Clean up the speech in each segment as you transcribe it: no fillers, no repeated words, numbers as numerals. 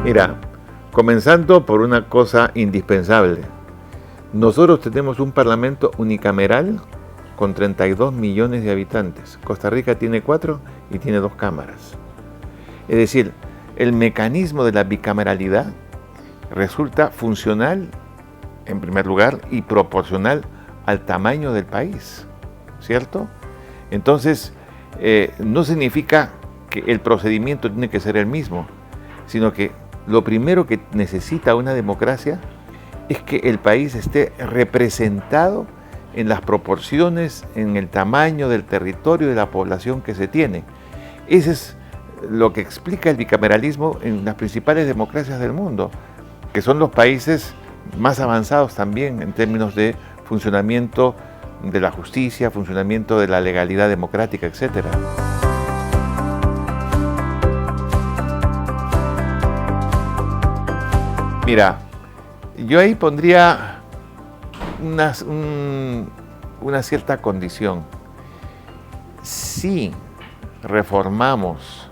Mira, comenzando por una cosa indispensable. Nosotros tenemos un parlamento unicameral con 32 millones de habitantes. Costa Rica tiene 4 y tiene 2 cámaras. Es decir, el mecanismo de la bicameralidad resulta funcional, en primer lugar, y proporcional al tamaño del país, ¿cierto? Entonces, no significa que el procedimiento tiene que ser el mismo, sino que lo primero que necesita una democracia es que el país esté representado en las proporciones, en el tamaño del territorio de la población que se tiene. Ese es lo que explica el bicameralismo en las principales democracias del mundo, que son los países más avanzados también en términos de funcionamiento de la justicia, funcionamiento de la legalidad democrática, etc. Mira, yo ahí pondría una cierta condición. Si reformamos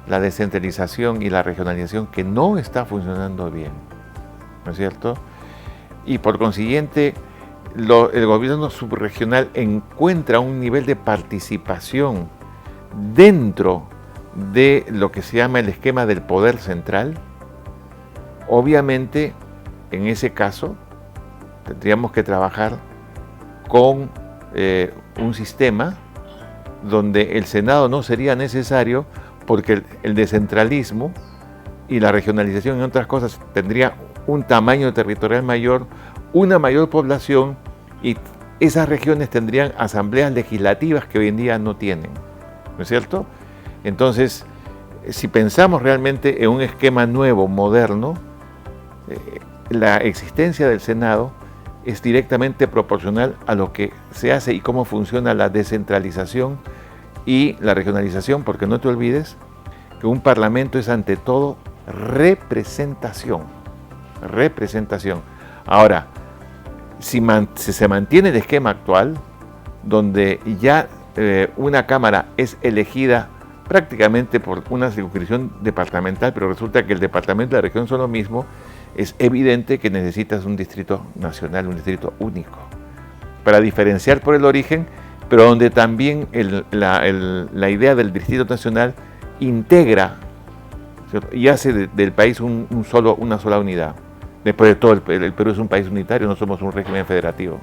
la descentralización y la regionalización, que no está funcionando bien, ¿no es cierto? Y por consiguiente, el gobierno subregional encuentra un nivel de participación dentro de lo que se llama el esquema del poder central. Obviamente, en ese caso, tendríamos que trabajar con un sistema donde el Senado no sería necesario, porque el descentralismo y la regionalización, en otras cosas, tendría un tamaño territorial mayor, una mayor población, y esas regiones tendrían asambleas legislativas que hoy en día no tienen, ¿no es cierto? Entonces, si pensamos realmente en un esquema nuevo, moderno, la existencia del Senado es directamente proporcional a lo que se hace y cómo funciona la descentralización y la regionalización, porque no te olvides que un parlamento es ante todo representación. Ahora, si se mantiene el esquema actual, donde ya una cámara es elegida prácticamente por una circunscripción departamental, pero resulta que el departamento y la región son lo mismo, es evidente que necesitas un distrito nacional, un distrito único, para diferenciar por el origen, pero donde también la idea del distrito nacional integra, ¿cierto? Y hace del país una sola unidad. Después de todo, el Perú es un país unitario, no somos un régimen federativo.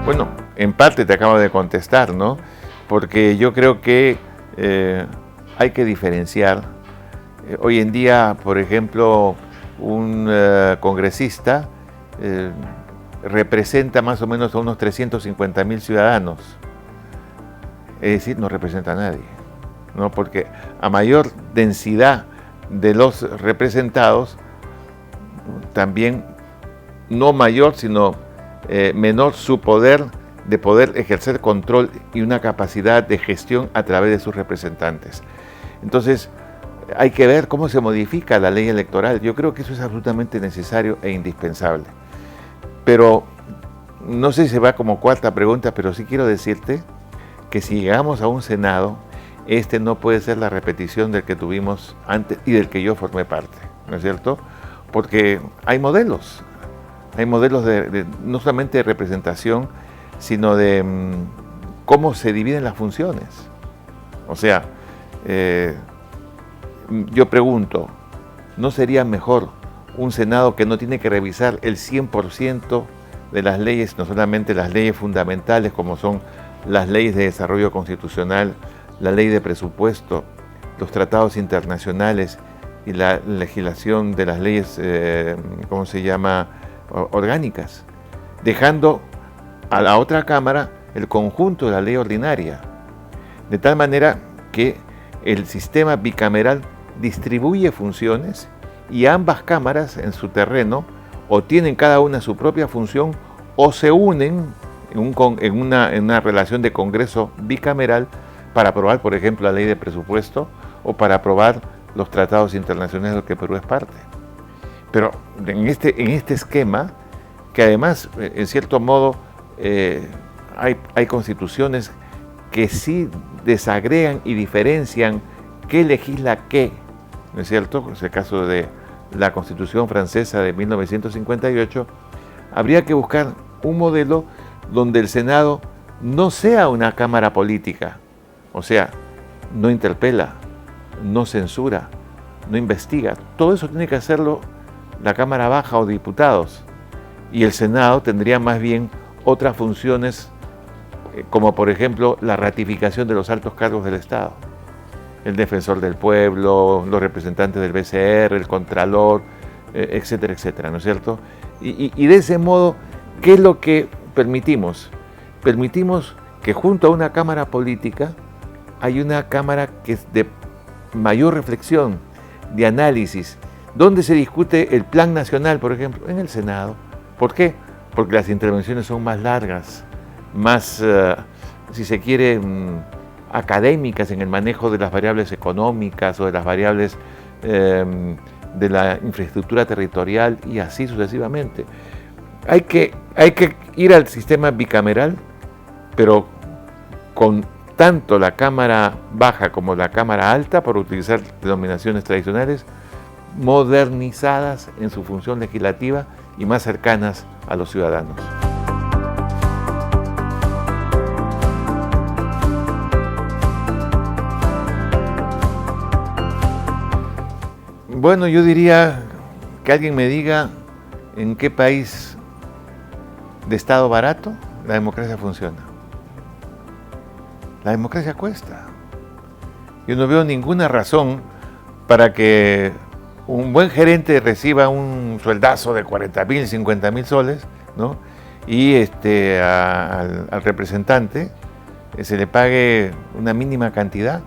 Bueno, en parte te acabo de contestar, ¿no? Porque yo creo que hay que diferenciar. Hoy en día, por ejemplo, un congresista representa más o menos a unos 350.000 ciudadanos. Es decir, no representa a nadie, ¿no? Porque a mayor densidad de los representados, también no mayor, sino menor su poder de poder ejercer control y una capacidad de gestión a través de sus representantes. Entonces, hay que ver cómo se modifica la ley electoral. Yo creo que eso es absolutamente necesario e indispensable. Pero no sé si se va como cuarta pregunta, pero sí quiero decirte que si llegamos a un Senado, este no puede ser la repetición del que tuvimos antes y del que yo formé parte, ¿no es cierto? Porque hay modelos no solamente de representación, sino de cómo se dividen las funciones. O sea, yo pregunto, ¿no sería mejor un Senado que no tiene que revisar el 100% de las leyes, no solamente las leyes fundamentales como son las leyes de desarrollo constitucional, la ley de presupuesto, los tratados internacionales y la legislación de las leyes, orgánicas, dejando a la otra Cámara el conjunto de la ley ordinaria, de tal manera que el sistema bicameral distribuye funciones y ambas cámaras en su terreno o tienen cada una su propia función o se unen en una relación de congreso bicameral para aprobar, por ejemplo, la ley de presupuesto o para aprobar los tratados internacionales de los que Perú es parte. Pero en este esquema, que además, en cierto modo, hay constituciones que sí desagregan y diferencian qué legisla qué, ¿no es cierto? Es el caso de la Constitución francesa de 1958, habría que buscar un modelo donde el Senado no sea una cámara política, o sea, no interpela, no censura, no investiga. Todo eso tiene que hacerlo la Cámara Baja o diputados, y el Senado tendría más bien otras funciones, como por ejemplo la ratificación de los altos cargos del Estado, el defensor del pueblo, los representantes del BCR, el contralor, etcétera, etcétera, ¿no es cierto? Y de ese modo, ¿qué es lo que permitimos? Permitimos que junto a una cámara política hay una cámara que es de mayor reflexión, de análisis, donde se discute el plan nacional, por ejemplo, en el Senado. ¿Por qué? Porque las intervenciones son más largas, más, si se quiere, académicas en el manejo de las variables económicas o de las variables de la infraestructura territorial y así sucesivamente. Hay que ir al sistema bicameral, pero con tanto la Cámara Baja como la Cámara Alta, por utilizar denominaciones tradicionales, modernizadas en su función legislativa y más cercanas a los ciudadanos. Bueno, yo diría que alguien me diga en qué país de Estado barato la democracia funciona. La democracia cuesta. Yo no veo ninguna razón para que un buen gerente reciba un sueldazo de 40.000, 50.000 soles, ¿no? Y al representante se le pague una mínima cantidad,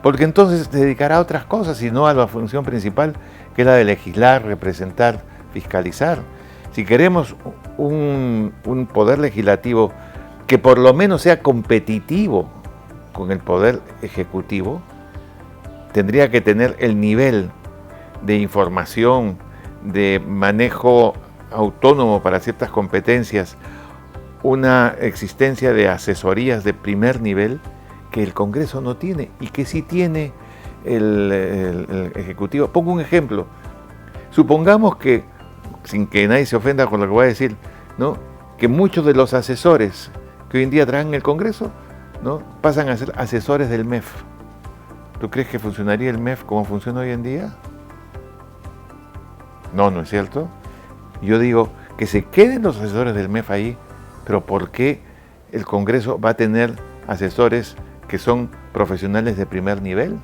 porque entonces se dedicará a otras cosas y no a la función principal, que es la de legislar, representar, fiscalizar. Si queremos un poder legislativo que por lo menos sea competitivo con el poder ejecutivo, tendría que tener el nivel de información, de manejo autónomo para ciertas competencias, una existencia de asesorías de primer nivel que el Congreso no tiene y que sí tiene el Ejecutivo. Pongo un ejemplo. Supongamos que, sin que nadie se ofenda con lo que voy a decir, ¿no?, que muchos de los asesores que hoy en día traen el Congreso, ¿no?, pasan a ser asesores del MEF. ¿Tú crees que funcionaría el MEF como funciona hoy en día? No, ¿no es cierto? Yo digo que se queden los asesores del MEF ahí, pero ¿por qué el Congreso va a tener asesores que son profesionales de primer nivel,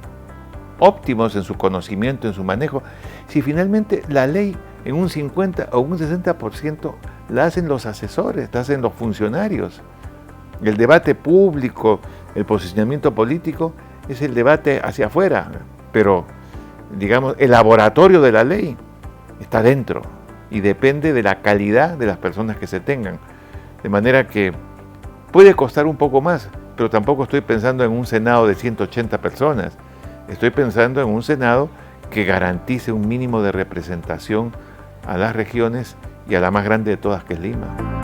óptimos en su conocimiento, en su manejo, si finalmente la ley en un 50 o un 60% la hacen los asesores, la hacen los funcionarios? El debate público, el posicionamiento político es el debate hacia afuera, pero digamos, el laboratorio de la ley está dentro y depende de la calidad de las personas que se tengan. De manera que puede costar un poco más, pero tampoco estoy pensando en un Senado de 180 personas. Estoy pensando en un Senado que garantice un mínimo de representación a las regiones y a la más grande de todas, que es Lima.